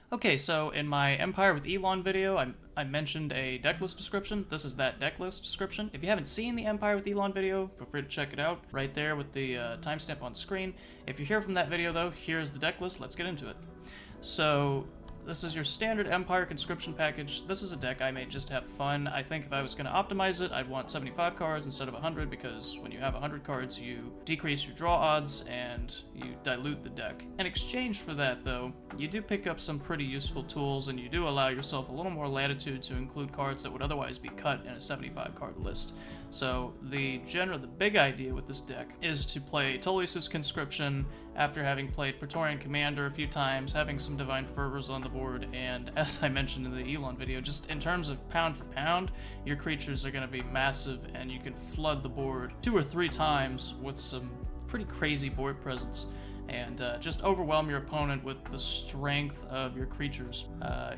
Okay, so in my Empire with Elon video, I mentioned a deck list description. This is that deck list description. If you haven't seen the Empire with Elon video, feel free to check it out right there with the timestamp on screen. If you're here from that video though, here's the deck list. Let's get into it. So this is your standard Empire conscription package. This is a deck I made just to have fun. I think if I was going to optimize it, I'd want 75 cards instead of 100 because when you have 100 cards, you decrease your draw odds and you dilute the deck. In exchange for that, though, you do pick up some pretty useful tools and you do allow yourself a little more latitude to include cards that would otherwise be cut in a 75 card list. So the big idea with this deck is to play Tullius's Conscription after having played Praetorian Commander a few times, having some Divine Fervors on the board, and as I mentioned in the Elon video, just in terms of pound for pound, your creatures are going to be massive and you can flood the board 2 or 3 times with some pretty crazy board presence. And just overwhelm your opponent with the strength of your creatures.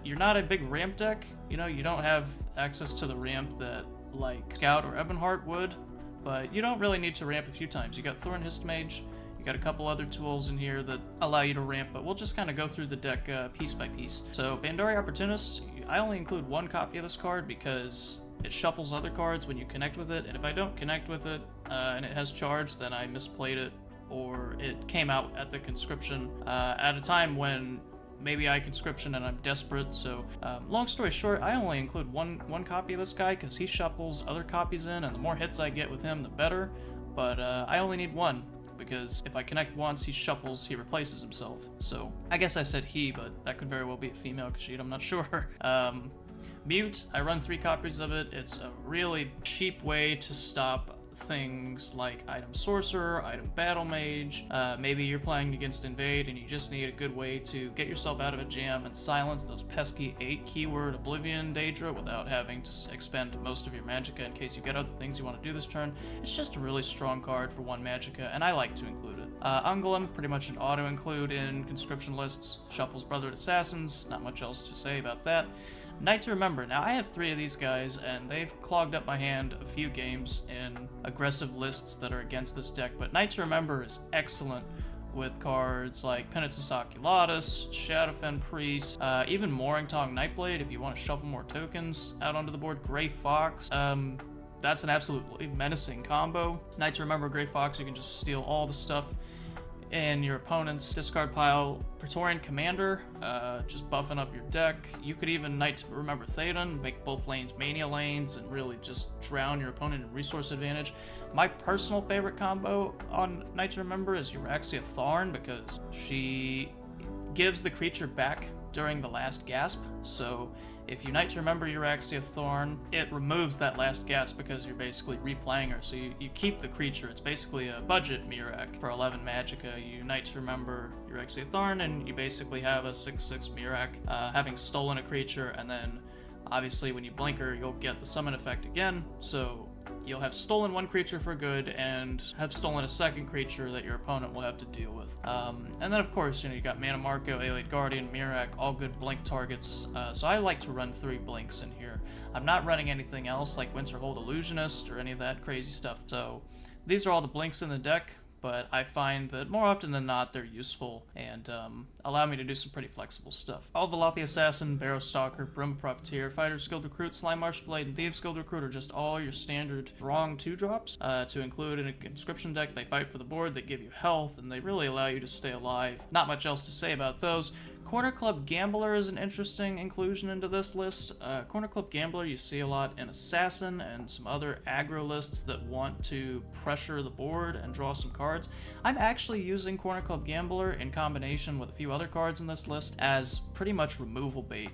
You're not a big ramp deck, you know, you don't have access to the ramp that like Scout or Ebonheart would, but you don't really need to ramp a few times. You got Thorn, Histmage, you got a couple other tools in here that allow you to ramp, but we'll just kind of go through the deck piece by piece. So Bandaari Opportunist, I only include 1 copy of this card because it shuffles other cards when you connect with it, and if I don't connect with it and it has charge, then I misplayed it, or it came out at the conscription at a time when maybe I conscription and I'm desperate. So long story short, I only include one copy of this guy because he shuffles other copies in, and the more hits I get with him, the better. But I only need 1 because if I connect once, he shuffles, he replaces himself. So I guess I said he, but that could very well be a female Khajiit, I'm not sure. Mute, I run 3 copies of it. It's a really cheap way to stop things like item sorcerer, item battle mage. Maybe you're playing against invade and you just need a good way to get yourself out of a jam and silence those pesky 8 keyword Oblivion Daedra without having to expend most of your magicka in case you get other things you want to do this turn. It's just a really strong card for 1 magicka, and I like to include it. Ungolim, pretty much an auto include in conscription lists. Shuffles Brotherhood Assassins, not much else to say about that. Knight to Remember. Now, I have 3 of these guys, and they've clogged up my hand a few games in aggressive lists that are against this deck, but Knight to Remember is excellent with cards like Penitus Oculatus, Shadowfen Priests, even Morag, Tong, Nightblade if you want to shuffle more tokens out onto the board. Gray Fox. That's an absolutely menacing combo. Knight to Remember, Gray Fox, you can just steal all the stuff in your opponent's discard pile. Praetorian Commander, just buffing up your deck. You could even Knight to Remember Thadon, make both lanes Mania lanes, and really just drown your opponent in resource advantage. My personal favorite combo on Knight to Remember is Euraxia Tharn because she gives the creature back during the last gasp. So if you Knight to Remember Euraxia Tharn, it removes that last gasp because you're basically replaying her. So you keep the creature. It's basically a budget Miraak for 11 magicka. You Knight to Remember Euraxia Tharn, and you basically have a 6/6 Miraak, having stolen a creature, and then obviously when you blink her, you'll get the summon effect again. So you'll have stolen 1 creature for good and have stolen a 2nd creature that your opponent will have to deal with. And then of course, you know, you got Mannimarco, Allied Guardian, Miraak, all good blink targets. So I like to run 3 blinks in here. I'm not running anything else like Winterhold Illusionist or any of that crazy stuff. So these are all the blinks in the deck, but I find that more often than not they're useful and allow me to do some pretty flexible stuff. All Velothi Assassin, Barrow Stalker, Bruma Profiteer, Fighter Skilled Recruit, Slime Marsh Blade, and Thieves Skilled Recruit are just all your standard strong 2-drops to include in a conscription deck. They fight for the board, they give you health, and they really allow you to stay alive. Not much else to say about those. Cornerclub Gambler is an interesting inclusion into this list. Cornerclub Gambler you see a lot in Assassin and some other aggro lists that want to pressure the board and draw some cards. I'm actually using Cornerclub Gambler in combination with a few other cards in this list as pretty much removal bait.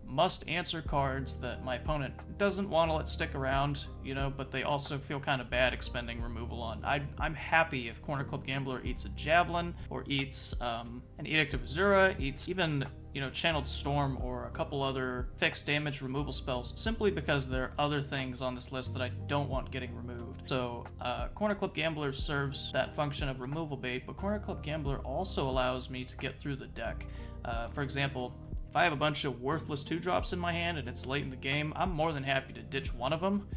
Must answer cards that my opponent doesn't want to let stick around, you know, but they also feel kind of bad expending removal on. I'm happy if Cornerclub Gambler eats a Javelin, or eats an Edict of Azura, eats even, you know, Channeled Storm or a couple other fixed damage removal spells, simply because there are other things on this list that I don't want getting removed. So Cornerclub Gambler serves that function of removal bait, but Cornerclub Gambler also allows me to get through the deck. For example, if I have a bunch of worthless 2-drops in my hand and it's late in the game, I'm more than happy to ditch one of them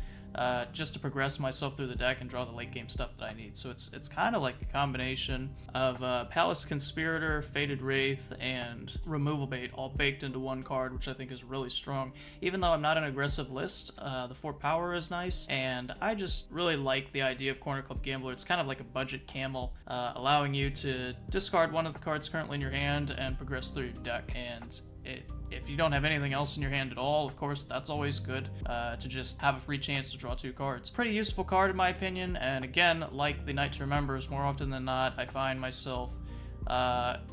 just to progress myself through the deck and draw the late game stuff that I need. So it's kind of like a combination of Palace Conspirator, Fated Wraith, and Removal Bait all baked into one card, which I think is really strong. Even though I'm not an aggressive list, the 4 power is nice, and I just really like the idea of Cornerclub Gambler. It's kind of like a budget Camel, allowing you to discard one of the cards currently in your hand and progress through your deck. And if you don't have anything else in your hand at all, of course, that's always good, to just have a free chance to draw 2 cards. Pretty useful card in my opinion, and again, like the Knight to Remembers, more often than not, I find myself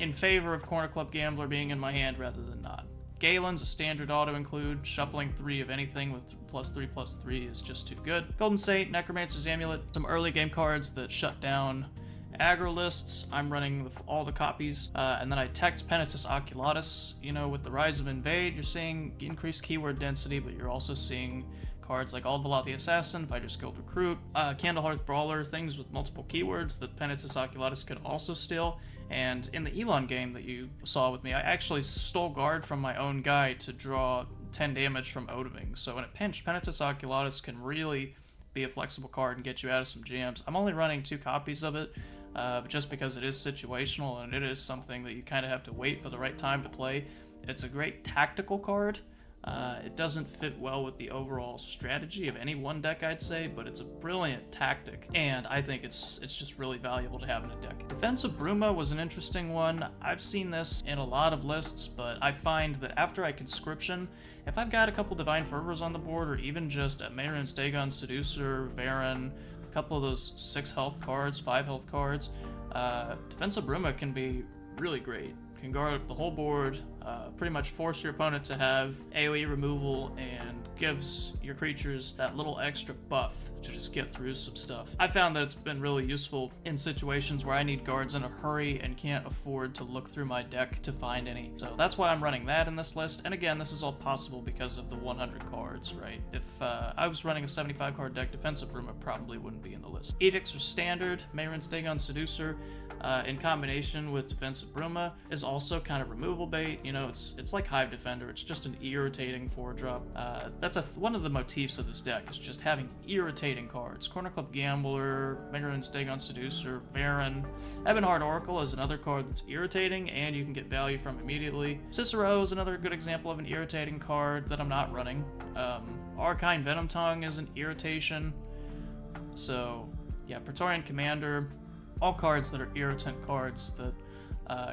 in favor of Cornerclub Gambler being in my hand rather than not. Galyn's a standard auto-include. Shuffling 3 of anything with +3/+3 is just too good. Golden Saint, Necromancer's Amulet, some early game cards that shut down aggro lists. I'm running all the copies, and then I teched Penitus Oculatus. You know, with the rise of Invade, you're seeing increased keyword density, but you're also seeing cards like All Velothi Assassin, Fighter's Guild Recruit, Candlehearth Brawler, things with multiple keywords that Penitus Oculatus could also steal. And in the Elon game that you saw with me, I actually stole guard from my own guy to draw 10 damage from Odoving. So in a pinch, Penitus Oculatus can really be a flexible card and get you out of some jams. I'm only running 2 copies of it, just because it is situational and it is something that you kind of have to wait for the right time to play. It's a great tactical card. It doesn't fit well with the overall strategy of any one deck, I'd say, but it's a brilliant tactic, and I think it's just really valuable to have in a deck. Defense of Bruma was an interesting one. I've seen this in a lot of lists, but I find that after I Conscription, if I've got a couple Divine Fervors on the board, or even just a Mehrunes, Dagon, Seducer, Varen, a couple of those 6 health cards, 5 health cards, Defense of Bruma can be really great. Can guard the whole board, pretty much force your opponent to have AoE removal, and gives your creatures that little extra buff to just get through some stuff. I found that it's been really useful in situations where I need guards in a hurry and can't afford to look through my deck to find any. So that's why I'm running that in this list, and again, this is all possible because of the 100 cards, right? If I was running a 75 card deck, Defensive Bruma probably wouldn't be in the list. Edicts are standard. Mehrunes, Dagon, Seducer, in combination with Defensive Bruma, is also kind of removal bait. You know, it's like Hive Defender. It's just an irritating 4-drop. That's one of the motifs of this deck, is just having irritating cards. Cornerclub Gambler, Mehrunes, Dagon, Seducer, Varen. Ebonheart Oracle is another card that's irritating and you can get value from immediately. Cicero is another good example of an irritating card that I'm not running. Arcane Venom Tongue is an irritation. So yeah, Praetorian Commander, all cards that are irritant cards that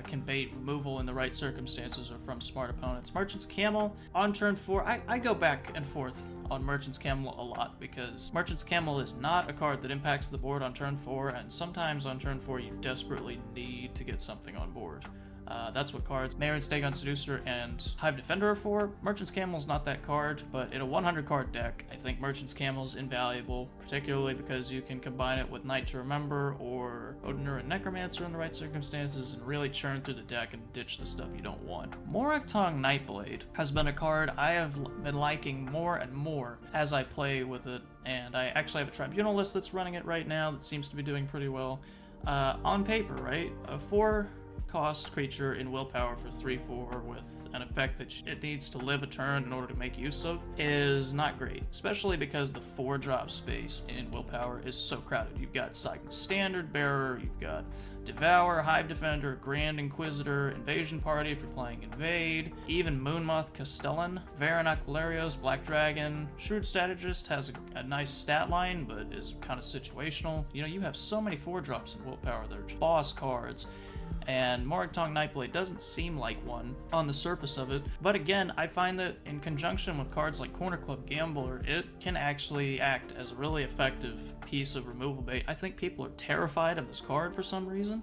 can bait removal in the right circumstances or from smart opponents. Merchant's Camel, on turn 4, I go back and forth on Merchant's Camel a lot, because Merchant's Camel is not a card that impacts the board on turn 4, and sometimes on turn 4 you desperately need to get something on board. That's what cards Mehrunes, Dagon, Seducer, and Hive Defender are for. Merchant's Camel is not that card, but in a 100 card deck, I think Merchant's Camel is invaluable, particularly because you can combine it with Knight to Remember or Odinur and Necromancer in the right circumstances and really churn through the deck and ditch the stuff you don't want. Morag Tong Nightblade has been a card I have been liking more and more as I play with it, and I actually have a Tribunal list that's running it right now that seems to be doing pretty well. On paper, right? A 4-cost creature in willpower for 3/4 with an effect that it needs to live a turn in order to make use of is not great, especially because the 4-drop space in willpower is so crowded. You've got Psychic Standard Bearer, you've got Devour, Hive Defender, Grand Inquisitor, Invasion Party if you're playing Invade, even Moonmoth Castellan, Varen Aquilarios, Black Dragon. Shrewd Strategist has a nice stat line, but is kind of situational. You know, you have so many 4-drops in willpower that are just boss cards, and Morag Tong Nightblade doesn't seem like one on the surface of it. But again, I find that in conjunction with cards like Cornerclub Gambler, it can actually act as a really effective piece of removal bait. I think people are terrified of this card for some reason,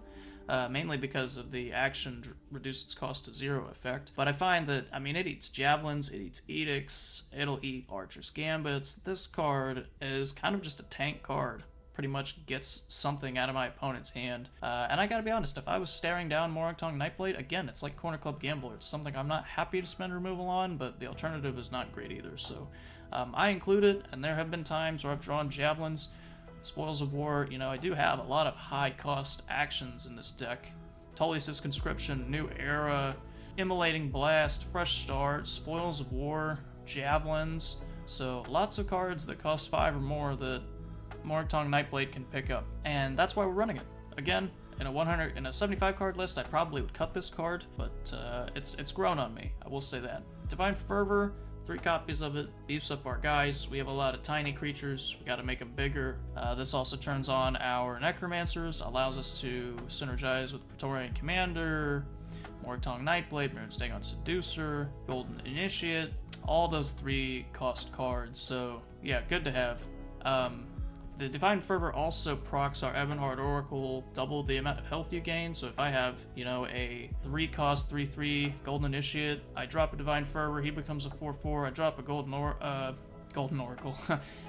mainly because of the action reduce its cost to 0 effect. But I find that, I mean, it eats Javelins, it eats Edicts, it'll eat Archer's Gambits. This card is kind of just a tank card. Pretty much gets something out of my opponent's hand. And I gotta be honest, if I was staring down Morag Tong Nightblade, again, it's like Cornerclub Gambler. It's something I'm not happy to spend removal on, but the alternative is not great either. So I include it, and there have been times where I've drawn Javelins, Spoils of War. You know, I do have a lot of high-cost actions in this deck. Tullius's Conscription, New Era, Immolating Blast, Fresh Start, Spoils of War, Javelins. So lots of cards that cost 5 or more that Morag Nightblade can pick up, and that's why we're running it. Again, in a 75 card list, I probably would cut this card, but it's grown on me, I will say that. Divine Fervor, 3 copies of it, beefs up our guys. We have a lot of tiny creatures, we gotta make them bigger. This also turns on our Necromancers, allows us to synergize with Praetorian Commander, Morag Nightblade, Mehrunes Dagon Seducer, Golden Initiate, all those 3 cost cards. So yeah, good to have. The Divine Fervor also procs our Ebonheart Oracle, double the amount of health you gain. So if I have, you know, a 3 cost 3/3 Golden Initiate, I drop a Divine Fervor, he becomes a 4/4. I drop a Golden Oracle,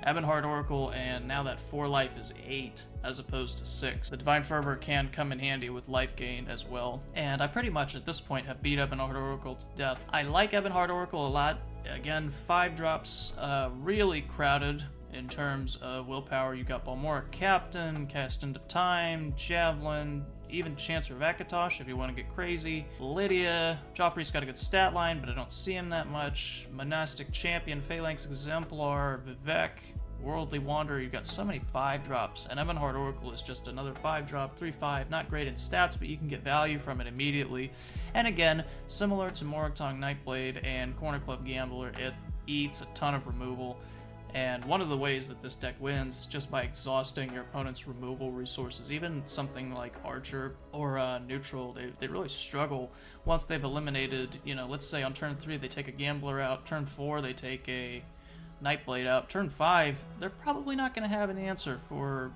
Ebonheart Oracle, and now that 4 life is 8 as opposed to 6. The Divine Fervor can come in handy with life gain as well. And I pretty much at this point have beat Ebonheart Oracle to death. I like Ebonheart Oracle a lot. Again, 5 drops, really crowded. In terms of willpower, you got Balmora Captain, Cast into Time, Javelin, even Chancer of Akatosh if you want to get crazy. Lydia, Joffrey's got a good stat line, but I don't see him that much. Monastic Champion, Phalanx Exemplar, Vivek, Worldly Wanderer. You've got so many 5 drops, and Ebonheart Oracle is just another 5 drop, 3/5, not great in stats, but you can get value from it immediately. And again, similar to Morag Nightblade and Cornerclub Gambler, it eats a ton of removal. And one of the ways that this deck wins is just by exhausting your opponent's removal resources. Even something like Archer or Neutral, they really struggle once they've eliminated, you know, let's say on turn 3 they take a Gambler out, turn 4 they take a Nightblade out, turn 5 they're probably not going to have an answer for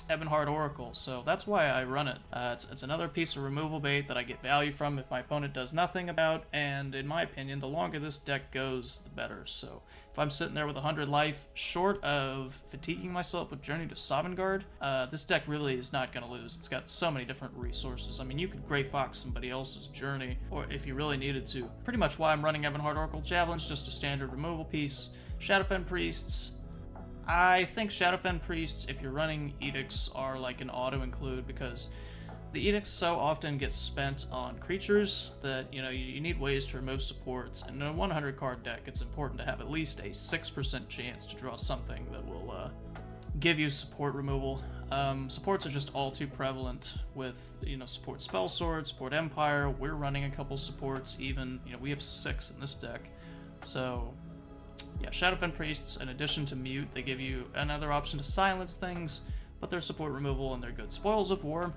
Ebonheart Oracle, so that's why I run it. It's another piece of removal bait that I get value from if my opponent does nothing about, and in my opinion, the longer this deck goes, the better. So if I'm sitting there with 100 life, short of fatiguing myself with Journey to Sovngarde, this deck really is not going to lose. It's got so many different resources. I mean, you could Grey Fox somebody else's Journey, or if you really needed to. Pretty much why I'm running Ebonheart Oracle. Javelin's just a standard removal piece. Shadowfen Priests, I think Shadowfen Priests, if you're running Edicts, are like an auto-include, because the Edicts so often get spent on creatures that, you know, you need ways to remove supports, and in a 100 card deck, it's important to have at least a 6% chance to draw something that will give you support removal. Supports are just all too prevalent with, you know, support Spell Sword, support Empire. We're running a couple supports, even, you know, we have 6 in this deck, so yeah, Shadowfen Priests, in addition to mute, they give you another option to silence things, but they're support removal and they're good. Spoils of War,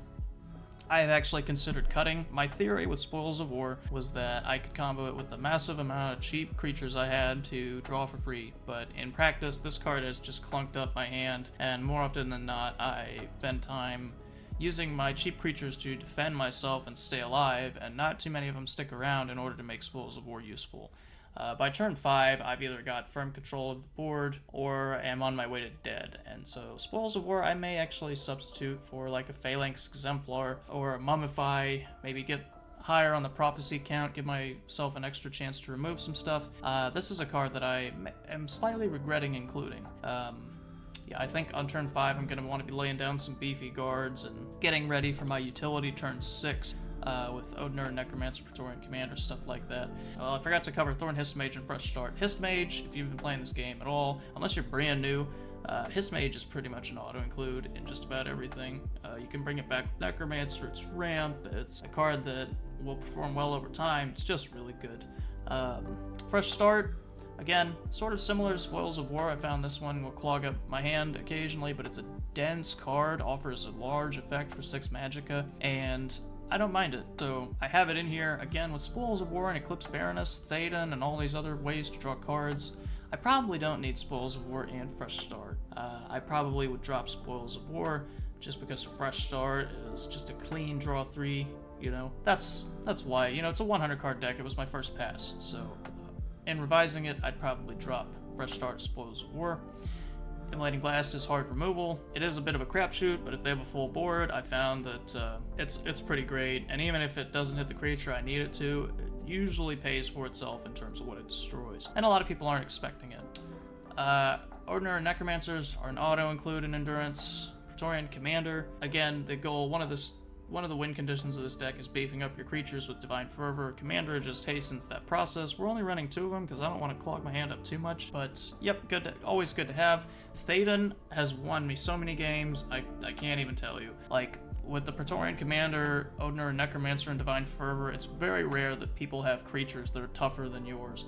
I have actually considered cutting. My theory with Spoils of War was that I could combo it with the massive amount of cheap creatures I had to draw for free, but in practice, this card has just clunked up my hand, and more often than not, I spend time using my cheap creatures to defend myself and stay alive, and not too many of them stick around in order to make Spoils of War useful. By turn 5, I've either got firm control of the board or am on my way to dead, and so Spoils of War I may actually substitute for like a Phalanx Exemplar or a Mummify, maybe get higher on the Prophecy count, give myself an extra chance to remove some stuff. This is a card that I am slightly regretting including. Yeah, I think on turn 5 I'm going to want to be laying down some beefy guards and getting ready for my utility turn 6. With Odinur, Necromancer, Praetorian Commander, stuff like that. Well, I forgot to cover Thorn, Histmage, and Fresh Start. Histmage, if you've been playing this game at all, unless you're brand new, Histmage is pretty much an auto-include in just about everything. You can bring it back with Necromancer, it's ramp, it's a card that will perform well over time, it's just really good. Fresh Start, again, sort of similar to Spoils of War. I found this one will clog up my hand occasionally, but it's a dense card, offers a large effect for 6 magicka, and I don't mind it, so I have it in here, again, with Spoils of War and Eclipse Baroness, Thadon, and all these other ways to draw cards. I probably don't need Spoils of War and Fresh Start. I probably would drop Spoils of War, just because Fresh Start is just a clean draw 3, you know. That's why, you know, it's a 100 card deck, it was my first pass, so in revising it, I'd probably drop Fresh Start, Spoils of War. Immolating Blast is hard removal. It is a bit of a crapshoot, but if they have a full board, I found that it's pretty great, and even if it doesn't hit the creature I need it to, it usually pays for itself in terms of what it destroys, and a lot of people aren't expecting it. Odinur and Necromancers are an auto-include in Endurance. Praetorian Commander, again, the goal, one of the one of the win conditions of this deck is beefing up your creatures with Divine Fervor. Commander just hastens that process. We're only running 2 of them because I don't want to clog my hand up too much, but yep, always good to have. Thadon has won me so many games, I can't even tell you. Like, with the Praetorian Commander, Odinur, Necromancer, and Divine Fervor, it's very rare that people have creatures that are tougher than yours.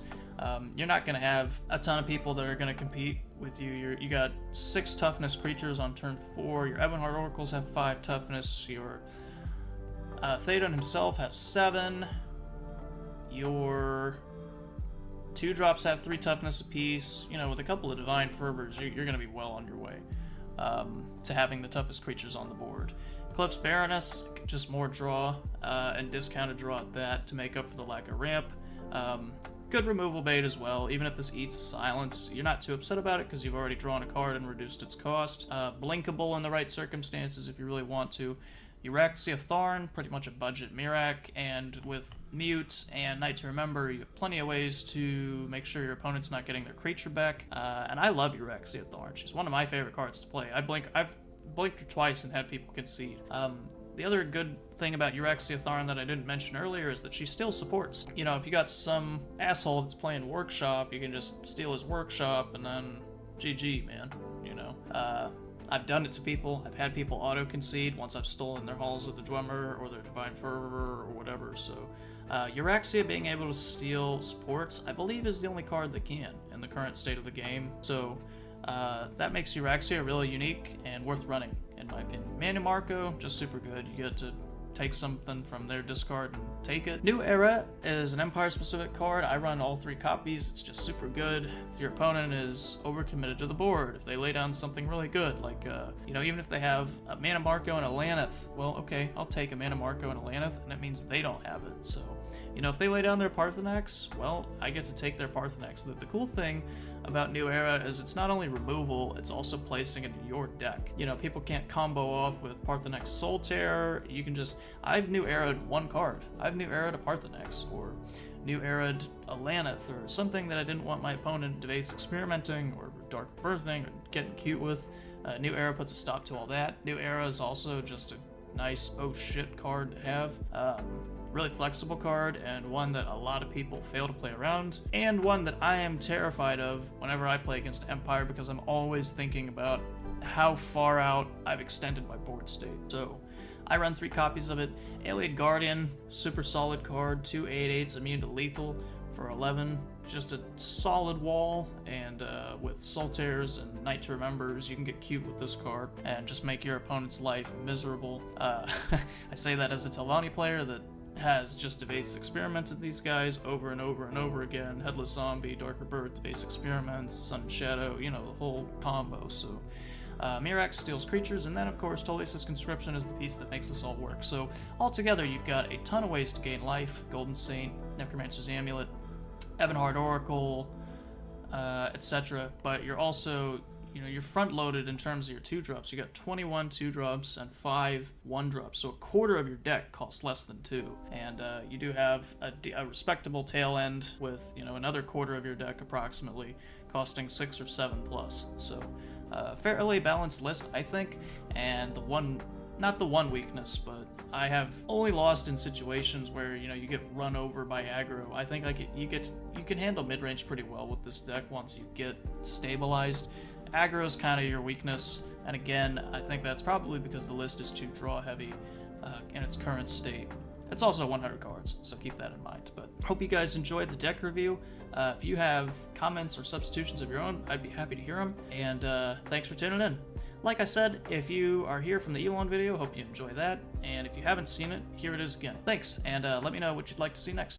You're not going to have a ton of people that are going to compete with you. You got 6 toughness creatures on turn 4. Your Ebonheart Oracles have 5 toughness. Your Thadon himself has 7. Your 2-drops have 3 toughness apiece. You know, with a couple of Divine Fervors, you're going to be well on your way to having the toughest creatures on the board. Eclipse Baroness, just more draw and discounted draw at that to make up for the lack of ramp. Good removal bait as well. Even if this eats a silence, you're not too upset about it because you've already drawn a card and reduced its cost. Blinkable in the right circumstances if you really want to. Euraxia Tharn, pretty much a budget Miraak, and with Mute and Night to Remember, you have plenty of ways to make sure your opponent's not getting their creature back. And I love Euraxia Tharn. She's one of my favorite cards to play. I've blinked her twice and had people concede. The other good thing about Euraxia Tharn that I didn't mention earlier is that she still supports. You know, if you got some asshole that's playing Workshop, you can just steal his Workshop and then GG, man, you know. I've done it to people. I've had people auto-concede once I've stolen their Halls of the Dwemer or their Divine Fervor or whatever, so... Euraxia being able to steal supports, I believe, is the only card that can in the current state of the game, so... that makes Euraxia really unique and worth running, in my opinion. Mannimarco, just super good. You get to take something from their discard and take it. New Era is an Empire-specific card. I run all 3 copies. It's just super good. If your opponent is overcommitted to the board, if they lay down something really good, like, you know, even if they have a Mannimarco and a Laneth, well, okay, I'll take a Mannimarco and a Laneth, and that means they don't have it, so... You know, if they lay down their Parthenax, well, I get to take their Parthenax. The cool thing about New Era is it's not only removal, it's also placing it in your deck. You know, people can't combo off with Parthenax Soul Terror. You can just... I've New Era'd 1 card. I've New Era'd a Parthenax, or New Era'd a Laneth, or something that I didn't want my opponent to base experimenting, or Dark Birthing, or getting cute with. New Era puts a stop to all that. New Era is also just a nice oh shit card to have. Really flexible card, and one that a lot of people fail to play around, and one that I am terrified of whenever I play against Empire because I'm always thinking about how far out I've extended my board state. So I run 3 copies of it. Alien Guardian, super solid card, 2 8/8s immune to lethal for 11. Just a solid wall, and with Soul Tears and Night to Remembers, you can get cute with this card and just make your opponent's life miserable. I say that as a Telvanni player that has just evase experimented these guys over and over and over again. Headless Zombie, Dark Rebirth, evase experiments, Sun and Shadow, you know, the whole combo. So Miraak steals creatures, and then of course Tolisa's Conscription is the piece that makes this all work. So altogether you've got a ton of ways to gain life: Golden Saint, Necromancer's Amulet, Ebonheart Oracle, etc. But you're also, you know, you're front-loaded in terms of your 2-drops. You got 21 2-drops and 5 1-drops, so a quarter of your deck costs less than 2. And you do have a respectable tail end with, you know, another quarter of your deck approximately costing 6 or 7 plus. So fairly balanced list, I think. And the one, not the one weakness, but I have only lost in situations where, you know, you get run over by aggro. I think like you can handle mid-range pretty well with this deck once you get stabilized. Aggro is kind of your weakness, and again, I think that's probably because the list is too draw heavy in its current state. It's also 100 cards, so keep that in mind. But hope you guys enjoyed the deck review. If you have comments or substitutions of your own, I'd be happy to hear them, and thanks for tuning in. Like I said, if you are here from the Elon video, hope you enjoy that, and if you haven't seen it, here it is again. Thanks, and let me know what you'd like to see next.